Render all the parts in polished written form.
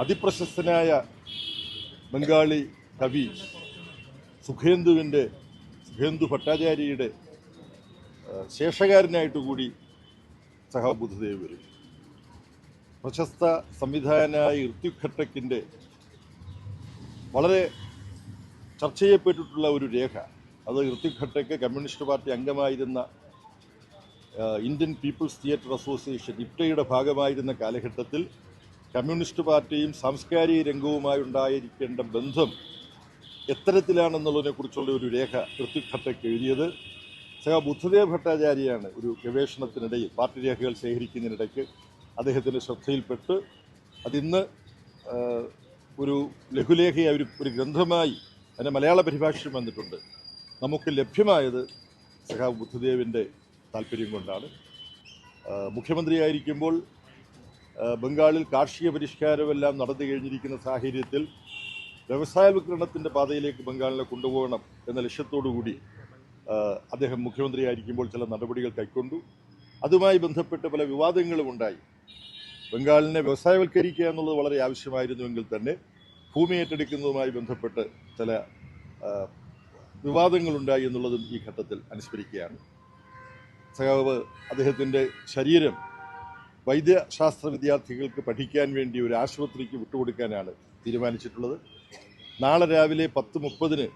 അതിപ്രശസ്തനായ ബംഗാളി കവി സുഖേന്ദു ഭട്ടാചാര്യയുടെ ശേഷകാരനായിട്ട് കൂടി സഖാവ് ബുദ്ധദേവ് വരും. പ്രശസ്ത സംവിധായകനായ ഋത്വിക് ഘട്ടക്കിൻ്റെ വളരെ ചർച്ച ചെയ്യപ്പെട്ടിട്ടുള്ള ഒരു രേഖ, അത് ഋത്വിക് ഘട്ടക്ക് കമ്മ്യൂണിസ്റ്റ് പാർട്ടി അംഗമായിരുന്ന ഇന്ത്യൻ പീപ്പിൾസ് തിയേറ്റർ അസോസിയേഷൻ ഇപ്റ്റയുടെ ഭാഗമായിരുന്ന കാലഘട്ടത്തിൽ കമ്മ്യൂണിസ്റ്റ് പാർട്ടിയും സാംസ്കാരിക രംഗവുമായി ഉണ്ടായിരിക്കേണ്ട ബന്ധം എത്തരത്തിലാണെന്നുള്ളതിനെക്കുറിച്ചുള്ള ഒരു രേഖ ഋത്വിക് ഘട്ടക്ക് എഴുതിയത് സഖാവ് ബുദ്ധദേവ് ഭട്ടാചാര്യയാണ്. ഒരു ഗവേഷണത്തിനിടയിൽ പാർട്ടി രേഖകൾ ശേഖരിക്കുന്നതിനിടയ്ക്ക് അദ്ദേഹത്തിൻ്റെ ശ്രദ്ധയിൽപ്പെട്ട് അതിന്ന് ഒരു ലഘുലേഖയായി ഒരു ഗ്രന്ഥമായി അതിൻ്റെ മലയാള പരിഭാഷയും വന്നിട്ടുണ്ട്. നമുക്ക് ലഭ്യമായത് സഖാവ് ബുദ്ധദേവിൻ്റെ താല്പര്യം കൊണ്ടാണ്. മുഖ്യമന്ത്രിയായിരിക്കുമ്പോൾ ബംഗാളിൽ കാർഷിക പരിഷ്കാരമെല്ലാം നടന്നു കഴിഞ്ഞിരിക്കുന്ന സാഹചര്യത്തിൽ വ്യവസായവൽക്കരണത്തിൻ്റെ പാതയിലേക്ക് ബംഗാളിനെ കൊണ്ടുപോകണം എന്ന ലക്ഷ്യത്തോടുകൂടി അദ്ദേഹം മുഖ്യമന്ത്രിയായിരിക്കുമ്പോൾ ചില നടപടികൾ കൈക്കൊണ്ടു. അതുമായി ബന്ധപ്പെട്ട് പല വിവാദങ്ങളും ഉണ്ടായി. ബംഗാളിനെ വ്യവസായവൽക്കരിക്കുക എന്നുള്ളത് വളരെ ആവശ്യമായിരുന്നുവെങ്കിൽ തന്നെ ഭൂമി ഏറ്റെടുക്കുന്നതുമായി ബന്ധപ്പെട്ട് ചില വിവാദങ്ങളുണ്ടായി എന്നുള്ളതും ഈ ഘട്ടത്തിൽ അനുസ്മരിക്കുകയാണ്. സഖാവ് അദ്ദേഹത്തിൻ്റെ ശരീരം വൈദ്യശാസ്ത്ര വിദ്യാർത്ഥികൾക്ക് പഠിക്കാൻ വേണ്ടി ഒരു ആശുപത്രിക്ക് വിട്ടുകൊടുക്കാനാണ് തീരുമാനിച്ചിട്ടുള്ളത്. നാളെ രാവിലെ 10:30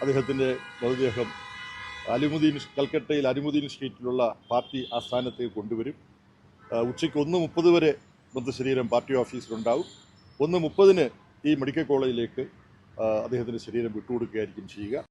അദ്ദേഹത്തിൻ്റെ മൃതദേഹം കൽക്കട്ടയിൽ അലിമുദ്ദീൻ സ്ട്രീറ്റിലുള്ള പാർട്ടി ആസ്ഥാനത്തേക്ക് കൊണ്ടുവരും. ഉച്ചയ്ക്ക് 1:30 വരെ മൃതശരീരം പാർട്ടി ഓഫീസിലുണ്ടാവും. 1:30 ഈ മെഡിക്കൽ കോളേജിലേക്ക് അദ്ദേഹത്തിൻ്റെ ശരീരം വിട്ടുകൊടുക്കുകയായിരിക്കും ചെയ്യുക.